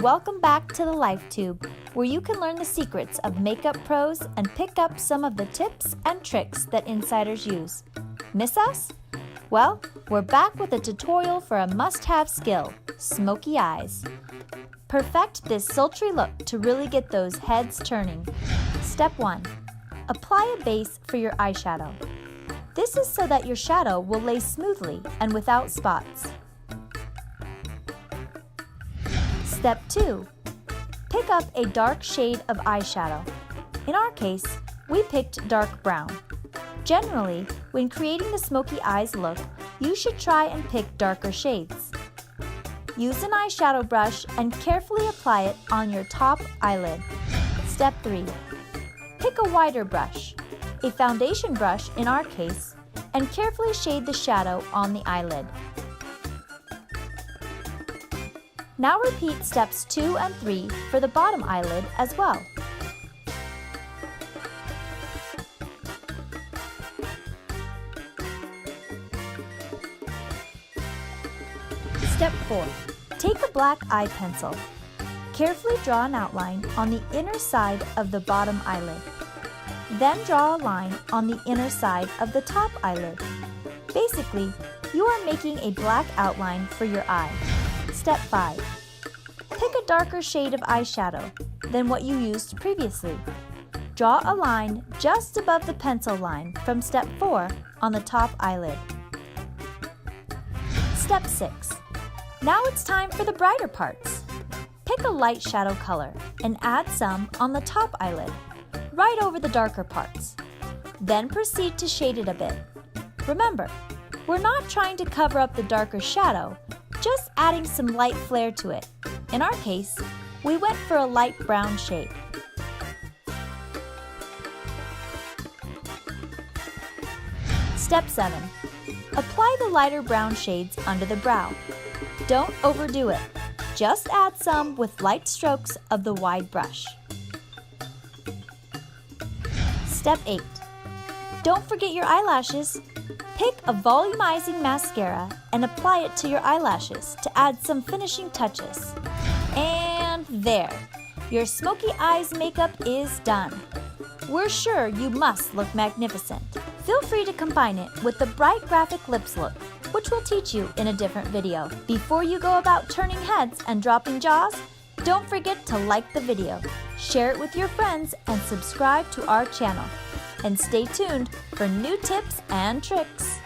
welcome back to the LifeTube, where you can learn the secrets of makeup pros and pick up some of the tips and tricks that insiders use. Miss us? Well, we're back with a tutorial for a must-have skill, smoky eyes. Perfect this sultry look to really get those heads turning. Step 1. Apply a base for your eyeshadow. This is so that your shadow will lay smoothly and without spots. Step 2. Pick up a dark shade of eyeshadow. In our case, we picked dark brown. Generally, when creating the smoky eyes look, you should try and pick darker shades. Use an eyeshadow brush and carefully apply it on your top eyelid. Step 3. Pick a wider brush, a foundation brush in our case, and carefully shade the shadow on the eyelid. Now repeat steps 2 and 3 for the bottom eyelid as well. Step 4. Take a black eye pencil. Carefully draw an outline on the inner side of the bottom eyelid. Then draw a line on the inner side of the top eyelid. Basically, you are making a black outline for your eye. Step 5. Pick a darker shade of eyeshadow than what you used previously. Draw a line just above the pencil line from step 4 on the top eyelid. Step 6. Now it's time for the brighter parts. Pick a light shadow color and add some on the top eyelid, right over the darker parts. Then proceed to shade it a bit. Remember, we're not trying to cover up the darker shadow, just adding some light flare to it. In our case, we went for a light brown shade. Step 7. Apply the lighter brown shades under the brow. Don't overdo it. Just add some with light strokes of the wide brush. Step 8. Don't forget your eyelashes. Pick a volumizing mascara and apply it to your eyelashes to add some finishing touches. And there! Your smoky eyes makeup is done. We're sure you must look magnificent. Feel free to combine it with the bright graphic lips look, which we'll teach you in a different video. Before you go about turning heads and dropping jaws, don't forget to like the video, share it with your friends, and subscribe to our channel. And stay tuned for new tips and tricks.